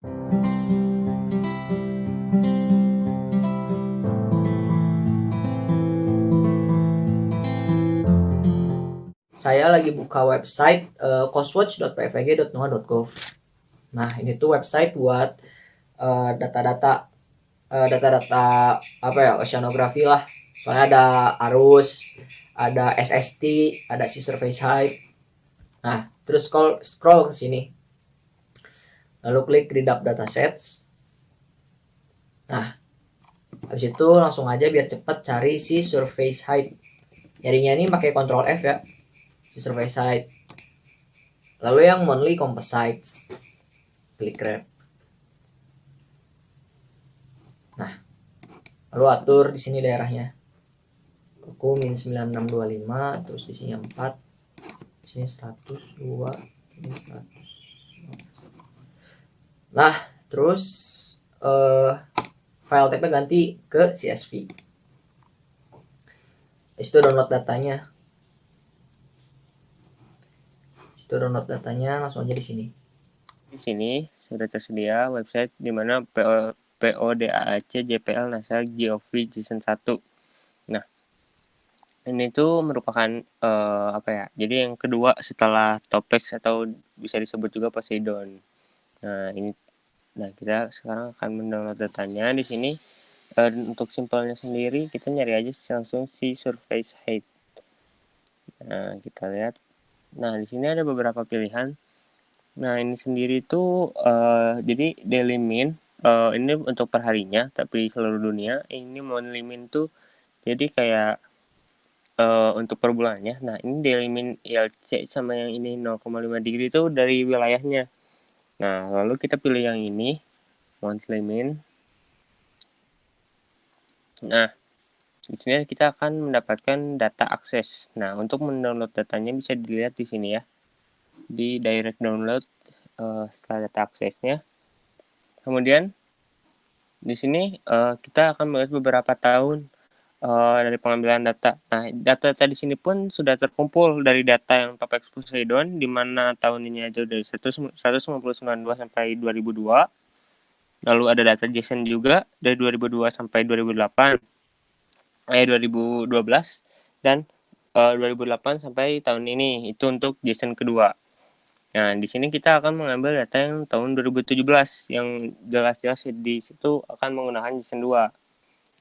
Saya lagi buka website coastwatch.pfg.noa.gov. Nah, ini tuh website buat data-data data-data apa ya, oceanografi lah. Soalnya ada arus, ada SST, ada sea surface height. Nah, terus scroll ke sini. Lalu klik read up datasets. Nah, habis itu langsung aja biar cepet cari sea surface height. Nyarinya ini pakai Ctrl F ya, sea surface height. Lalu yang monthly composites, klik grab. Nah, lalu atur di sini daerahnya. Aku min 9625, terus di sini 4, di sini 102, ini 100. Nah, terus file type-nya ganti ke CSV. Itu download datanya. Langsung aja di sini. Di sini sudah tersedia website di mana PODAAC JPL NASA GeoV Season 1. Nah, ini tuh merupakan apa ya? Jadi yang kedua setelah Topex atau bisa disebut juga Poseidon. Nah, kita sekarang akan mendownload datanya di sini. Untuk simpelnya sendiri kita nyari aja langsung si surface height. Nah, kita lihat. Nah, di sini ada beberapa pilihan. Nah, ini sendiri tuh jadi daily mean ini untuk perharinya, tapi seluruh dunia ini monthly mean tuh jadi kayak untuk per bulannya. Nah, ini daily mean ILC sama yang ini 0,5 degree itu dari wilayahnya. Nah, lalu kita pilih yang ini monthly mean. Nah, di sini kita akan mendapatkan data akses. Nah, untuk mendownload datanya bisa dilihat di sini ya, di direct download setelah data aksesnya. Kemudian di sini kita akan melihat beberapa tahun dari pengambilan data. Nah, data di sini pun sudah terkumpul dari data yang Topex Poseidon, di mana tahun ini aja dari 1992 sampai 2002. Lalu ada data JSON juga dari 2002 sampai 2008. 2012 dan 2008 sampai tahun ini. Itu untuk JSON kedua. Nah, di sini kita akan mengambil data yang tahun 2017 yang jelas-jelas di situ akan menggunakan JSON 2.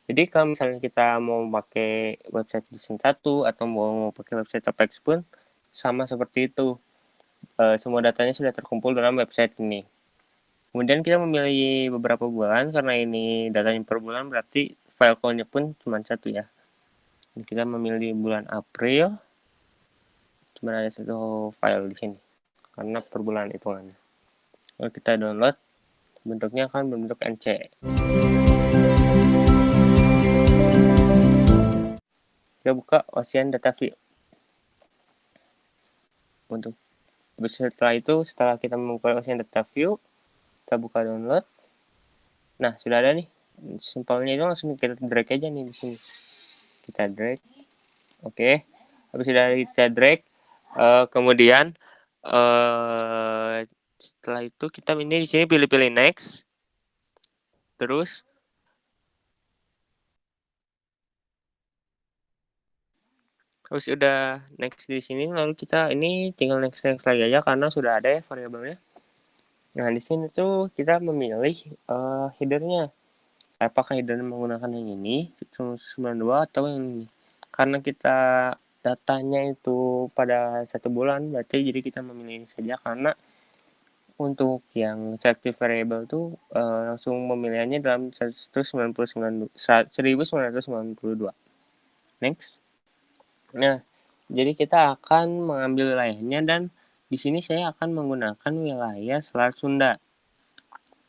Jadi kalau misalnya kita mau pakai website JSON 1 atau mau pakai website Topex pun sama seperti itu. Semua datanya sudah terkumpul dalam website ini. Kemudian kita memilih beberapa bulan karena ini datanya per bulan, berarti file call-nya pun cuma satu ya. Kita memilih bulan April, cuma ada satu file di sini karena per bulan hitungannya. Kalau kita download, bentuknya akan berbentuk NC. Kita buka Ocean Data View. Untuk setelah kita membuka Ocean Data View, kita buka download. Nah, sudah ada nih. Simpelnya itu langsung kita drag aja nih di sini. Kita drag. Oke. Habis sudah kita drag, kemudian setelah itu kita ini di sini pilih-pilih next. Terus udah next di sini, lalu kita ini tinggal next lagi aja karena sudah ada ya variabelnya. Nah, di sini tuh kita memilih headernya. Apakah headernya menggunakan yang ini 92 atau yang ini. Karena kita datanya itu pada 1 bulan, berarti jadi kita memilih saja karena untuk yang selective variable tuh langsung pemilihannya dalam 1992. Next. Nah, jadi kita akan mengambil wilayahnya dan di sini saya akan menggunakan wilayah Selat Sunda.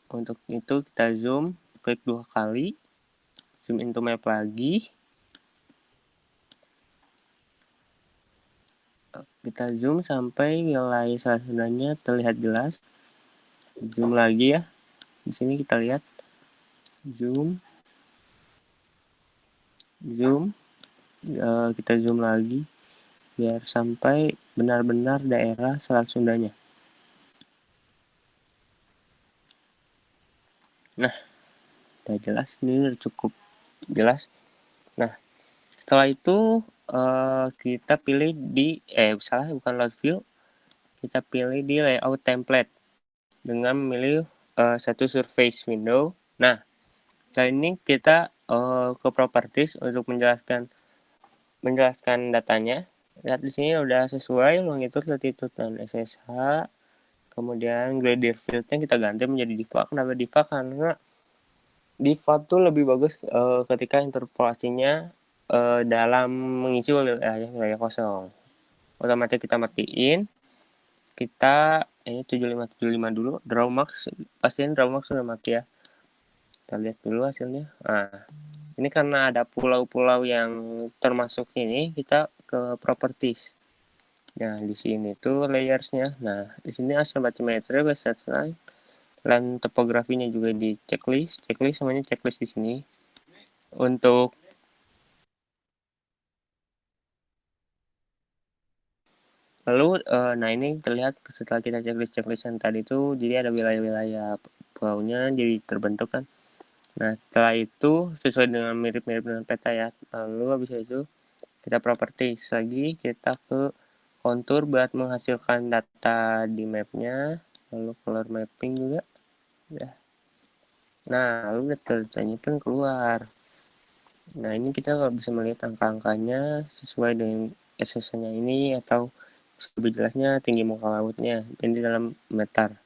Untuk itu kita zoom, klik 2 kali, zoom into map lagi. Kita zoom sampai wilayah Selat Sundanya terlihat jelas. Zoom lagi ya. Di sini kita lihat. Zoom. Kita zoom lagi biar sampai benar-benar daerah Selat Sundanya. Nah, udah jelas, ini udah cukup jelas. Nah, setelah itu kita pilih di bukan load view, kita pilih di layout template dengan memilih satu surface window. Nah, kali ini kita ke properties untuk menjelaskan datanya. Lihat di sini udah sesuai longitude, latitude, dan SSH. Kemudian gradient field-nya kita ganti menjadi default. Kenapa default? Karena default tuh lebih bagus ketika interpolasinya dalam mengisi wilayah kosong. Otomatis kita matiin. Kita ini 7575 dulu, draw max, pastiin draw max sudah mati ya. Kita lihat dulu hasilnya. Nah, ini karena ada pulau-pulau yang termasuk ini, kita ke properties. Nah, di sini tuh layersnya. Nah, di sini asal bathymetry, baseline, dan topografinya juga di checklist. Checklist semuanya checklist di sini. Untuk lalu, nah ini terlihat setelah kita checklist yang tadi itu, jadi ada wilayah-wilayah pulaunya jadi terbentuk kan. Nah, setelah itu sesuai dengan mirip-mirip dengan peta ya. Lalu habis itu kita properties lagi, kita ke kontur buat menghasilkan data di mapnya, lalu color mapping juga. Ya. Nah, lalu datanya pun keluar. Nah, ini kita bisa melihat angka-angkanya sesuai dengan SSH-nya ini, atau lebih jelasnya tinggi muka lautnya ini dalam meter.